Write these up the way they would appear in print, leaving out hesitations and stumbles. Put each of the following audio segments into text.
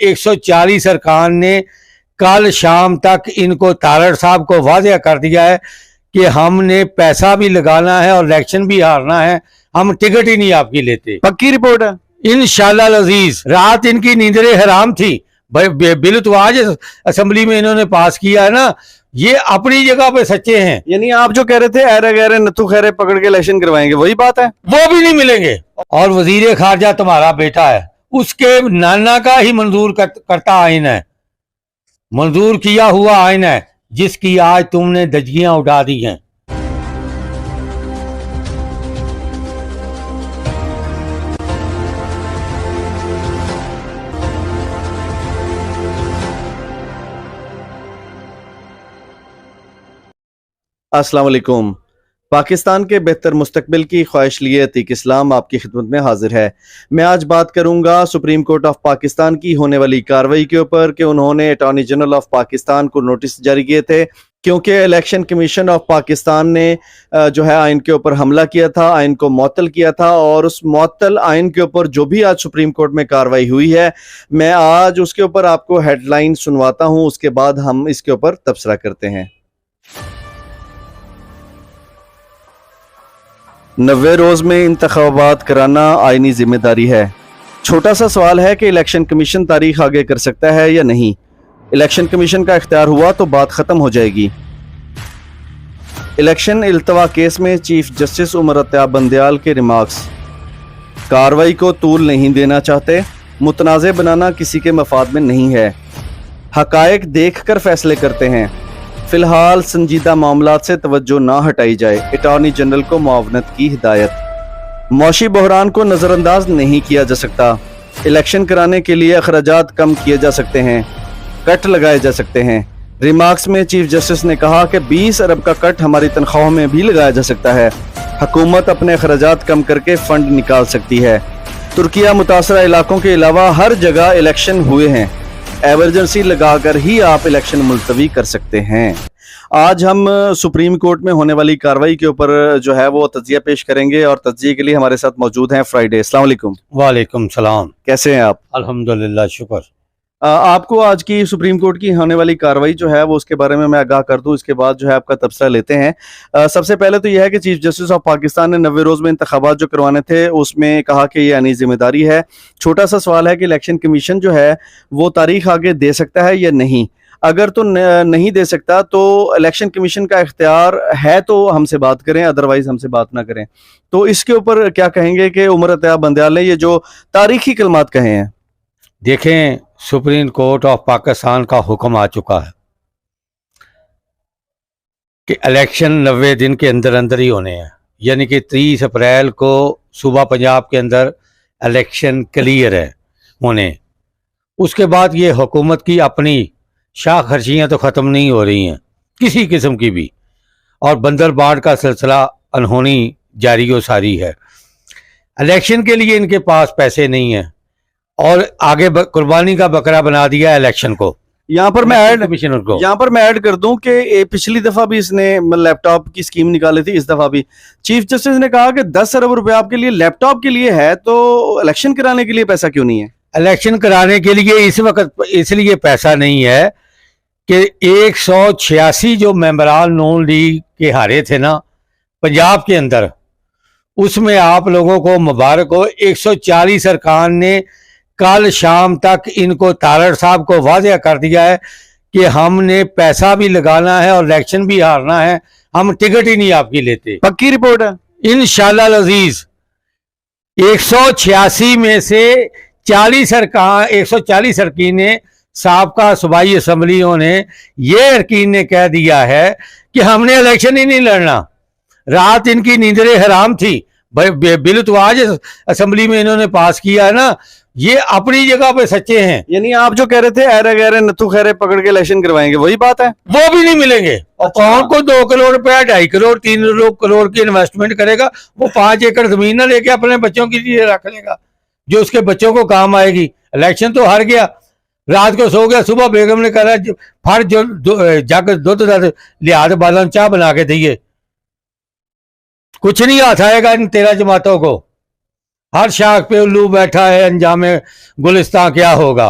140 अरकान ने कल शाम तक इनको तारड़ साहब को वाज़ेह कर दिया है कि हमने पैसा भी लगाना है और इलेक्शन भी हारना है, हम टिकट ही नहीं आपकी लेते। पक्की रिपोर्ट है? इंशाल्लाह अजीज। रात इनकी नींदरें हराम थी। बिल तो आज असेंबली में इन्होंने पास किया है ना, ये अपनी जगह पे सच्चे हैं। यानी आप जो कह रहे थे ऐरे गैरे नथु खैरे पकड़ के इलेक्शन करवाएंगे, वही बात है? वो भी नहीं मिलेंगे। और वजीर खारजा तुम्हारा बेटा है, उसके नाना का ही मंजूर करता आइन है, मंजूर किया हुआ आइन है, जिसकी आज तुमने दजगियां उठा दी हैं। अस्सलाम वालेकुम। पाकिस्तान के बेहतर मुस्तकबिल की ख्वाहिश लिए अतीक इस्लाम आपकी खिदमत में हाजिर है। मैं आज बात करूंगा सुप्रीम कोर्ट ऑफ पाकिस्तान की होने वाली कार्रवाई के ऊपर कि उन्होंने अटॉर्नी जनरल ऑफ पाकिस्तान को नोटिस जारी किए थे, क्योंकि इलेक्शन कमीशन ऑफ पाकिस्तान ने जो है आइन के ऊपर हमला किया था, आइन को मुअत्तल किया था। और उस मुअत्तल आइन के ऊपर जो भी आज सुप्रीम कोर्ट में कार्रवाई हुई है, मैं आज उसके ऊपर आपको हेडलाइन सुनवाता हूँ, उसके बाद हम इसके ऊपर तबसरा करते हैं। 90 रोज में इंतखाबात कराना आईनी जिम्मेदारी है। छोटा सा सवाल है कि इलेक्शन कमीशन तारीख आगे कर सकता है या नहीं। इलेक्शन कमीशन का इख्तियार हुआ तो बात खत्म हो जाएगी। इलेक्शन इल्तवा केस में चीफ जस्टिस उमर अत्ताब बंदयाल के रिमार्क्स। कार्रवाई को तूल नहीं देना चाहते, मुतनाज़े बनाना किसी के मफाद में नहीं है, हकायक देख कर फैसले करते हैं। फिलहाल संजीदा मामलात से तवज्जो ना हटाई जाए, अटॉर्नी जनरल को मुआवनत की हिदायत। मौशी बहरान को नज़रअंदाज नहीं किया जा सकता। इलेक्शन कराने के लिए अखराजात कम किए जा सकते हैं, कट लगाए जा सकते हैं। रिमार्क्स में चीफ जस्टिस ने कहा कि 20 अरब का कट हमारी तनख्वाहों में भी लगाया जा सकता है। हुकूमत अपने अखराजात कम करके फंड निकाल सकती है। तुर्किया मुतासरा इलाकों के अलावा हर जगह इलेक्शन हुए हैं, एमरजेंसी लगाकर ही आप इलेक्शन मुलतवी कर सकते हैं। आज हम सुप्रीम कोर्ट में होने वाली कार्रवाई के ऊपर जो है वो तज्जिया पेश करेंगे, और तज्जिए के लिए हमारे साथ मौजूद हैं फ्राइडे। अस्सलाम वालेकुम। वालेकुम सलाम। कैसे हैं आप? अल्हम्दुलिल्लाह, शुक्र। आपको आज की सुप्रीम कोर्ट की होने वाली कार्रवाई जो है वो उसके बारे में मैं आगाह कर दूं, इसके बाद जो है आपका तबसरा लेते हैं। सबसे पहले तो यह है कि चीफ जस्टिस ऑफ पाकिस्तान ने 90 रोज में इंतखाबात जो करवाने थे उसमें कहा कि ये आनी जिम्मेदारी है। छोटा सा सवाल है कि इलेक्शन कमीशन जो है वो तारीख आगे दे सकता है या नहीं। अगर तो नहीं दे सकता तो इलेक्शन कमीशन का इख्तियार है तो हमसे बात करें, अदरवाइज हमसे बात ना करें। तो इसके ऊपर क्या कहेंगे कि उमर अत्ताब बंदयाल ने ये जो तारीखी कलमात कहे हैं? देखें, सुप्रीम कोर्ट ऑफ पाकिस्तान का हुक्म आ चुका है कि इलेक्शन 90 दिन के अंदर अंदर ही होने हैं, यानी कि 30 अप्रैल को सूबा पंजाब के अंदर इलेक्शन क्लियर है होने। उसके बाद ये हुकूमत की अपनी शाह खर्चियाँ तो ख़त्म नहीं हो रही हैं किसी किस्म की भी, और बंदर बाढ़ का सिलसिला अनहोनी जारी व सारी है। इलेक्शन के लिए इनके पास पैसे नहीं हैं और आगे कुर्बानी का बकरा बना दिया इलेक्शन को। यहाँ पर मैं ऐड कर दूं कि पिछली दफा भी इसने लैपटॉप की स्कीम निकाली थी, इस दफा भी चीफ जस्टिस ने कहा कि 10 अरब रुपए आपके लिए लैपटॉप के लिए है, तो इलेक्शन कराने के लिए पैसा क्यों नहीं है? इलेक्शन कराने के लिए इस वक्त इसलिए पैसा नहीं है कि 186 जो मेंबरान नून लीग के हारे थे ना पंजाब के अंदर, उसमें आप लोगों को मुबारक हो, 140 अरकान ने कल शाम तक इनको तारड़ साहब को वाज़ेह कर दिया है कि हमने पैसा भी लगाना है और इलेक्शन भी हारना है, हम टिकट ही नहीं आपकी लेते। पक्की रिपोर्ट है? इंशाल्लाह अजीज। 186 में से 140 अरकीन ने साबका सूबाई असम्बलियों ने ये अरकीन ने कह दिया है कि हमने इलेक्शन ही नहीं लड़ना। रात इनकी नींदरें हराम थी। बिल तो आज असेंबली में इन्होंने पास किया है ना, ये अपनी जगह पे सच्चे हैं। यानी आप जो कह रहे थे ऐरे गैरे नथु खैरे पकड़ के इलेक्शन करवाएंगे, वही बात है? वो भी नहीं मिलेंगे। और कौन को 2 करोड़ रुपया, 2.5 करोड़, 3 करोड़ की इन्वेस्टमेंट करेगा, वो 5 एकड़ जमीन ना लेके अपने बच्चों के लिए रख लेगा जो उसके बच्चों को काम आएगी। इलेक्शन तो हार गया, रात को सो गया, सुबह बेगम ने कहा फट जो जग दुध लिहाज बालन चाह बना के दिए। कुछ नहीं हाथ आएगा इन 13 जमातों को। हर शाख पे उल्लू बैठा है, अंजामे गुलिस्तां क्या होगा।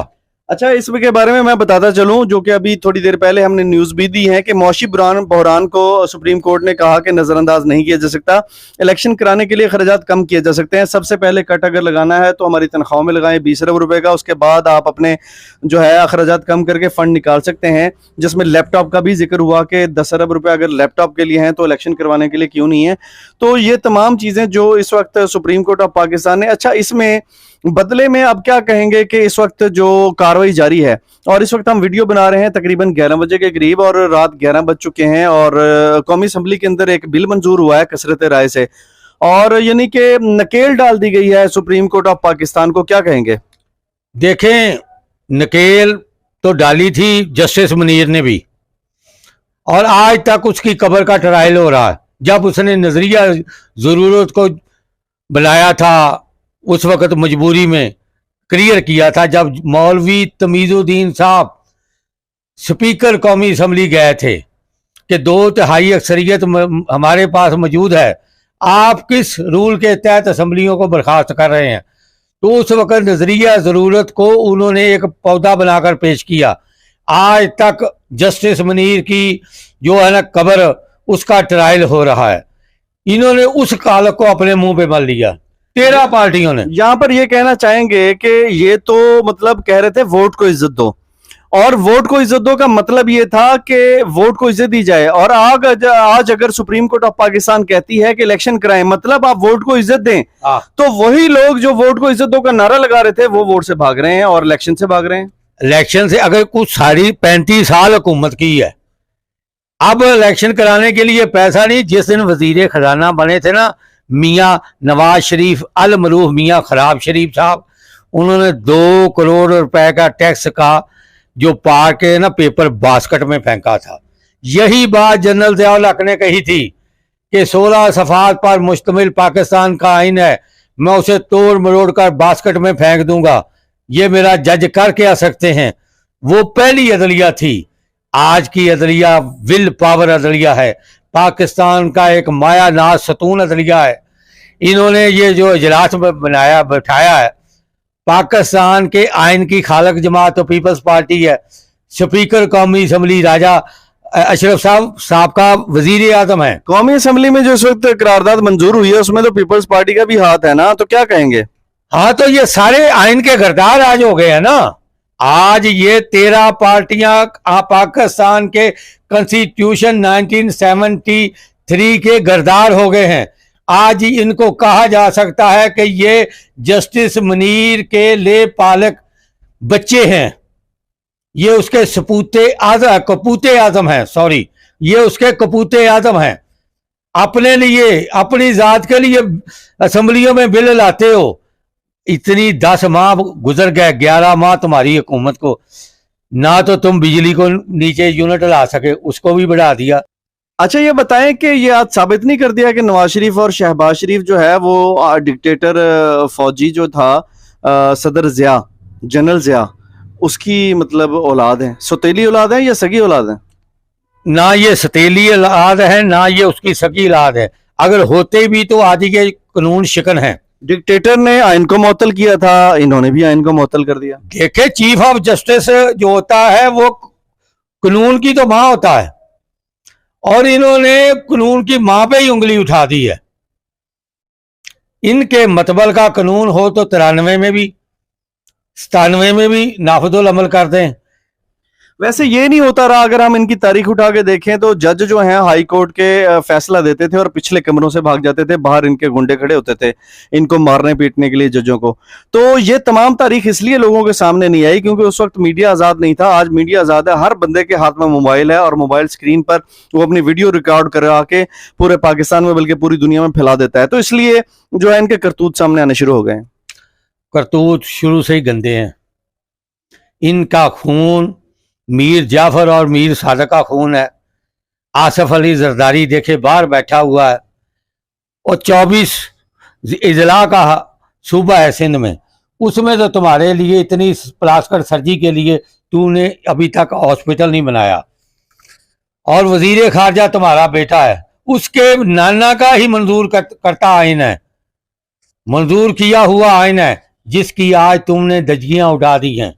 अच्छा, इसके बारे में मैं बताता चलूं, जो कि अभी थोड़ी देर पहले हमने न्यूज़ भी दी है कि मौशी बहरान को सुप्रीम कोर्ट ने कहा कि नज़रअंदाज नहीं किया जा सकता। इलेक्शन कराने के लिए खर्चात कम किए जा सकते हैं। सबसे पहले कट अगर लगाना है तो हमारी तनख्वाह में लगाएं 20 अरब रुपए का, उसके बाद आप अपने जो है अखराजात कम करके फ़ंड निकाल सकते हैं, जिसमें लैपटॉप का भी जिक्र हुआ कि 10 अरब रुपये अगर लैपटॉप के लिए हैं तो इलेक्शन करवाने के लिए क्यों नहीं है। तो ये तमाम चीज़ें जो इस वक्त सुप्रीम कोर्ट ऑफ पाकिस्तान ने, अच्छा इसमें बदले में अब क्या कहेंगे कि इस वक्त जो कार्रवाई जारी है, और इस वक्त हम वीडियो बना रहे हैं तकरीबन 11 बजे के करीब और रात 11 बज चुके हैं, और कौमी असम्बली के अंदर एक बिल मंजूर हुआ है कसरत राय से, और यानी कि नकेल डाल दी गई है सुप्रीम कोर्ट ऑफ पाकिस्तान को, क्या कहेंगे? देखें, नकेल तो डाली थी जस्टिस मुनीर ने भी, और आज तक उसकी कब्र का ट्रायल हो रहा है। जब उसने नजरिया जरूरत को बनाया था उस वक्त मजबूरी में क्लियर किया था, जब मौलवी तमीजुद्दीन साहब स्पीकर कौमी असम्बली गए थे कि 2/3 अक्सरियत हमारे पास मौजूद है, आप किस रूल के तहत असम्बलियों को बर्खास्त कर रहे हैं, तो उस वक्त नजरिया जरूरत को उन्होंने एक पौधा बनाकर पेश किया। आज तक जस्टिस मुनीर की जो है ना कब्र, उसका ट्रायल हो रहा है। इन्होंने उस काल को अपने मुंह पे मल लिया 13 पार्टियों ने। यहाँ पर ये कहना चाहेंगे कि ये तो मतलब कह रहे थे वोट को इज्जत दो, और वोट को इज्जत दो का मतलब ये था कि वोट को इज्जत दी जाए, और आज अगर सुप्रीम कोर्ट ऑफ पाकिस्तान कहती है कि इलेक्शन कराएं, मतलब आप वोट को इज्जत दें, तो वही लोग जो वोट को इज्जत दो का नारा लगा रहे थे वो वोट से भाग रहे हैं और इलेक्शन से भाग रहे हैं। इलेक्शन से अगर कुछ सारी 35 साल हुकूमत की है, अब इलेक्शन कराने के लिए पैसा नहीं। जिस दिन वजीर खजाना बने थे ना मियाँ नवाज शरीफ अल मरूफ मियाँ खराब शरीफ साहब, उन्होंने 2 करोड़ रुपए का टैक्स का जो पार के ना पेपर बास्केट में फेंका था। यही बात जनरल ज़ियाउल हक ने कही थी कि 16 सफ़ात पर मुश्तमिल पाकिस्तान का आइन है, मैं उसे तोड़ मरोड़ कर बास्केट में फेंक दूंगा, ये मेरा जज करके आ सकते हैं। वो पहली अदलिया थी। आज की अदलिया विल पावर अदलिया है, पाकिस्तान का एक माया नाज सतून अदलिया है। इन्होंने ये जो इजलास बनाया बैठाया है, पाकिस्तान के आइन की खालक जमात तो पीपल्स पार्टी है, स्पीकर कौमी असम्बली राजा अशरफ साहब का वजीर आजम है। कौमी असम्बली में जो इस वक्त करारदाद मंजूर हुई है उसमें तो पीपल्स पार्टी का भी हाथ है ना, तो क्या कहेंगे? हाँ, तो ये सारे आइन के गर्दार आज हो गए हैं ना। आज ये 13 पार्टियां पाकिस्तान के कॉन्स्टिट्यूशन 1973 के गर्दार हो गए हैं। आज इनको कहा जा सकता है कि ये जस्टिस मुनीर के ले पालक बच्चे हैं, ये उसके कपूते आजम हैं, सॉरी, ये उसके कपूते आजम हैं। अपने लिए अपनी जात के लिए असम्बलियों में बिल लाते हो। इतनी 10 माह गुजर गए, 11 माह तुम्हारी हुकूमत को, ना तो तुम बिजली को नीचे यूनिट ला सके, उसको भी बढ़ा दिया। अच्छा, ये बताएं कि ये आज साबित नहीं कर दिया कि नवाज शरीफ और शहबाज शरीफ जो है वो डिक्टेटर फौजी जो था सदर जिया, जनरल जिया, उसकी मतलब औलाद है, सौतेली औलाद है या सगी औलाद है? ना ये सतीली औलाद है, ना ये उसकी सगी औलाद है। अगर होते भी तो आज ये कानून शिकन है। डिक्टेटर ने आइन को मुअत्तल किया था, इन्होंने भी आइन को मुअत्तल कर दिया। देखे, चीफ ऑफ जस्टिस जो होता है वो कानून की तो माँ होता है, और इन्होंने कानून की माँ पे ही उंगली उठा दी है। इनके मतबल का कानून हो तो 93 में भी 97 में भी नाफिजुल अमल कर दें। वैसे ये नहीं होता रहा, अगर हम इनकी तारीख उठा के देखें तो जज जो हैं हाई कोर्ट के फैसला देते थे और पिछले कमरों से भाग जाते थे, बाहर इनके गुंडे खड़े होते थे इनको मारने पीटने के लिए जजों को। तो ये तमाम तारीख इसलिए लोगों के सामने नहीं आई क्योंकि उस वक्त मीडिया आज़ाद नहीं था। आज मीडिया आज़ाद है, हर बंदे के हाथ में मोबाइल है और मोबाइल स्क्रीन पर वो अपनी वीडियो रिकॉर्ड करा के पूरे पाकिस्तान में बल्कि पूरी दुनिया में फैला देता है। तो इसलिए जो है इनके करतूत सामने आने शुरू हो गए हैं। करतूत शुरू से ही गंदे हैं। इनका खून मीर जाफर और मीर सादक का खून है। आसफ अली जरदारी देखे बाहर बैठा हुआ है, और 24 इजला का सूबा है सिंध में, उसमें तो तुम्हारे लिए इतनी प्लास्टिक सर्जरी के लिए तूने अभी तक हॉस्पिटल नहीं बनाया। और वजीर खारजा तुम्हारा बेटा है, उसके नाना का ही मंजूर करता आइन है, मंजूर किया हुआ आइन है, जिसकी आज तुमने दजियां उड़ा दी हैं।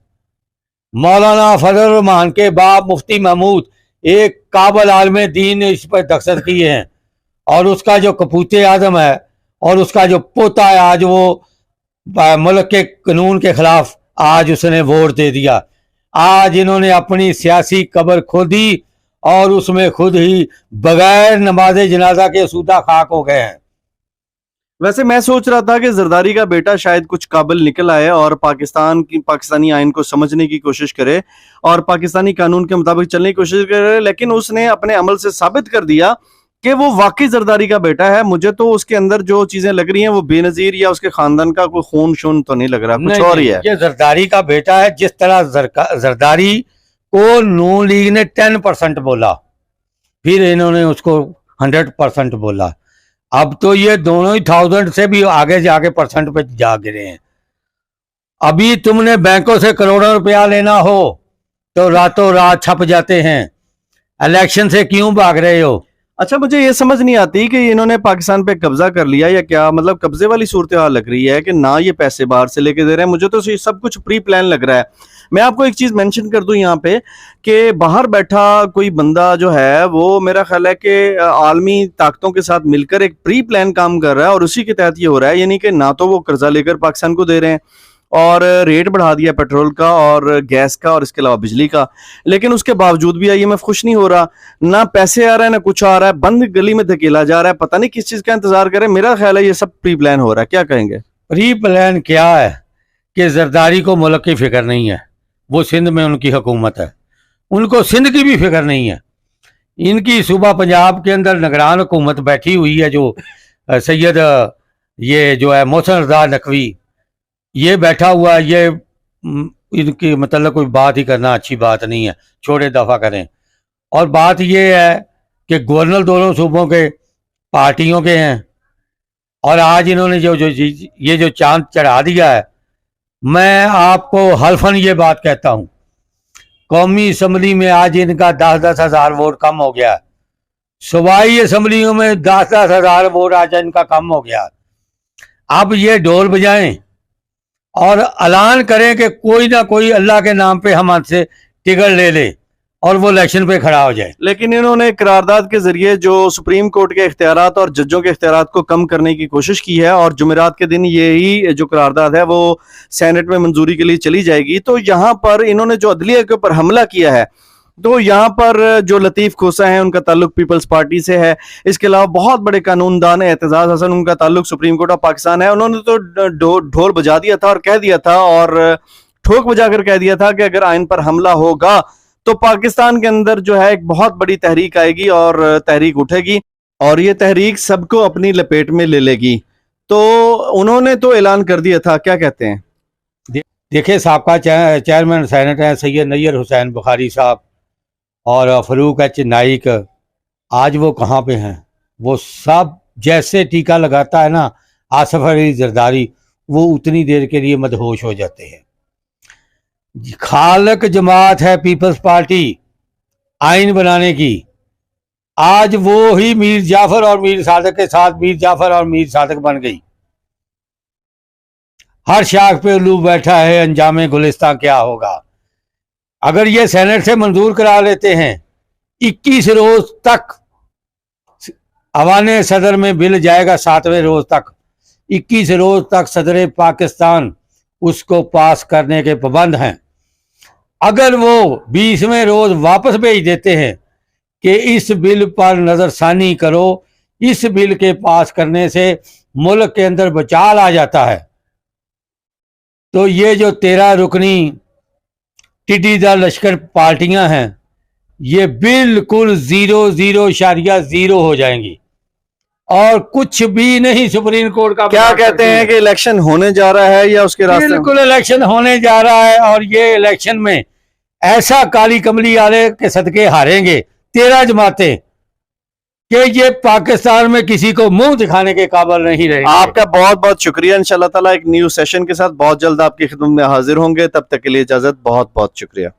मौलाना फजल रहमान के बाप मुफ्ती महमूद एक काबल आलम दीन ने इस पर दस्तखत किए हैं, और उसका जो कपूते आजम है और उसका जो पोता है आज वो मुल्क के कानून के खिलाफ आज उसने वोट दे दिया। आज इन्होंने अपनी सियासी कब्र खोदी और उसमें खुद ही बगैर नमाज जनाजा के सूदा खाक हो गए हैं। वैसे मैं सोच रहा था कि जरदारी का बेटा शायद कुछ काबिल निकल आए और पाकिस्तानी आइन को समझने की कोशिश करे और पाकिस्तानी कानून के मुताबिक चलने की कोशिश करे, लेकिन उसने अपने अमल से साबित कर दिया कि वो वाकई जरदारी का बेटा है। मुझे तो उसके अंदर जो चीजें लग रही हैं वो बेनजीर या उसके खानदान का कोई खून शून तो नहीं लग रहा, कुछ और ही है। ये जरदारी का बेटा है। जिस तरह जरदारी को नून लीग ने 10% बोला, फिर इन्होंने उसको 100% बोला। अब तो ये दोनों ही 1000 से भी आगे जाके परसेंट पे जा गिरे हैं। अभी तुमने बैंकों से करोड़ों रुपया लेना हो तो रातों रात छप जाते हैं। इलेक्शन से क्यों भाग रहे हो? अच्छा, मुझे ये समझ नहीं आती कि इन्होंने पाकिस्तान पे कब्जा कर लिया या क्या, मतलब कब्जे वाली सूरत हाल लग रही है कि ना ये पैसे बाहर से लेके दे रहे हैं। मुझे तो ये सब कुछ प्री प्लान लग रहा है। मैं आपको एक चीज मेंशन कर दूं यहाँ पे कि बाहर बैठा कोई बंदा जो है वो मेरा ख्याल है कि आलमी ताकतों के साथ मिलकर एक प्री प्लान काम कर रहा है और उसी के तहत ये हो रहा है। यानी कि ना तो वो कर्जा लेकर पाकिस्तान को दे रहे हैं और रेट बढ़ा दिया पेट्रोल का और गैस का और इसके अलावा बिजली का, लेकिन उसके बावजूद भी IMF खुश नहीं हो रहा। ना पैसे आ रहे हैं ना कुछ आ रहा है, बंद गली में धकेला जा रहा है। पता नहीं किस चीज का इंतजार करें। मेरा ख्याल है ये सब प्री प्लान हो रहा है। क्या कहेंगे? प्री प्लान क्या है कि जरदारी को मुल्क की फिक्र नहीं है। वो सिंध में उनकी हुकूमत है, उनको सिंध की भी फिक्र नहीं है। इनकी सूबा पंजाब के अंदर निगरान हुकूमत बैठी हुई है, जो सैयद ये जो है मोहसिन रज़ा नकवी ये बैठा हुआ है। ये इनकी मतलब कोई बात ही करना अच्छी बात नहीं है, छोड़े दफा करें। और बात ये है कि गवर्नर दोनों सूबों के पार्टियों के हैं और आज इन्होंने ये जो चांद चढ़ा दिया है। मैं आपको हल्फन ये बात कहता हूं, कौमी असम्बली में आज इनका 10-10 हज़ार वोट कम हो गया। सूबाई असम्बलियों में 10-10 हज़ार वोट आज इनका कम हो गया। अब ये ढोल बजाएं और ऐलान करें कि कोई ना कोई अल्लाह के नाम पे हम हमसे टिकट ले ले और वो इलेक्शन पे खड़ा हो जाए। लेकिन इन्होंने करारदाद के जरिए जो सुप्रीम कोर्ट के इख्तियारात और जजों के इख्तियारात को कम करने की कोशिश की है और जुमेरात के दिन यही जो करारदाद है वो सेनेट में मंजूरी के लिए चली जाएगी। तो यहाँ पर इन्होंने जो अदलिया के ऊपर हमला किया है, तो यहाँ पर जो लतीफ़ खोसा है उनका ताल्लुक पीपल्स पार्टी से है। इसके अलावा बहुत बड़े कानूनदान है एतजाज हसन, उनका ताल्लुक सुप्रीम कोर्ट ऑफ पाकिस्तान है। उन्होंने तो ढोल बजा दिया था और कह दिया था और ठोक बजाकर कह दिया था कि अगर आइन पर हमला होगा तो पाकिस्तान के अंदर जो है एक बहुत बड़ी तहरीक आएगी और तहरीक उठेगी और ये तहरीक सबको अपनी लपेट में ले लेगी। तो उन्होंने तो ऐलान कर दिया था। क्या कहते हैं? देखिए, साबका चेयरमैन सेनेट है सैयद नैयर हुसैन बुखारी साहब और फरूक H नाइक, आज वो कहाँ पे हैं? वो सब जैसे टीका लगाता है ना आसिफ अली जरदारी, वो उतनी देर के लिए मदहोश हो जाते हैं। खालक जमात है पीपल्स पार्टी आइन बनाने की, आज वो ही मीर जाफर और मीर सादक के साथ मीर जाफर और मीर सादक बन गई। हर शाख पे उल्लू बैठा है, अंजामे गुलिस्तान क्या होगा। अगर ये सेनेट से मंजूर करा लेते हैं, 21 रोज तक अवाने सदर में बिल जाएगा, 7वें रोज तक 21 रोज तक सदर पाकिस्तान उसको पास करने के पाबंद हैं। अगर वो 20वें रोज वापस भेज देते हैं कि इस बिल पर नजरसानी करो, इस बिल के पास करने से मुल्क के अंदर बचाव आ जाता है, तो ये जो 13 रुकनी टिड्डीदार लश्कर पार्टियां हैं ये बिल्कुल 0.0 हो जाएंगी और कुछ भी नहीं सुप्रीम कोर्ट का। क्या कहते हैं कि इलेक्शन होने जा रहा है या उसके रास्ते? बिल्कुल इलेक्शन होने जा रहा है और ये इलेक्शन में ऐसा काली कमली वाले के सदके हारेंगे 13 जमातें कि ये पाकिस्तान में किसी को मुंह दिखाने के काबिल नहीं रहे। आपका बहुत बहुत शुक्रिया। इंशाल्लाह ताला एक न्यू सेशन के साथ बहुत जल्द आपकी खिदमत में हाजिर होंगे। तब तक के लिए इजाजत। बहुत बहुत शुक्रिया।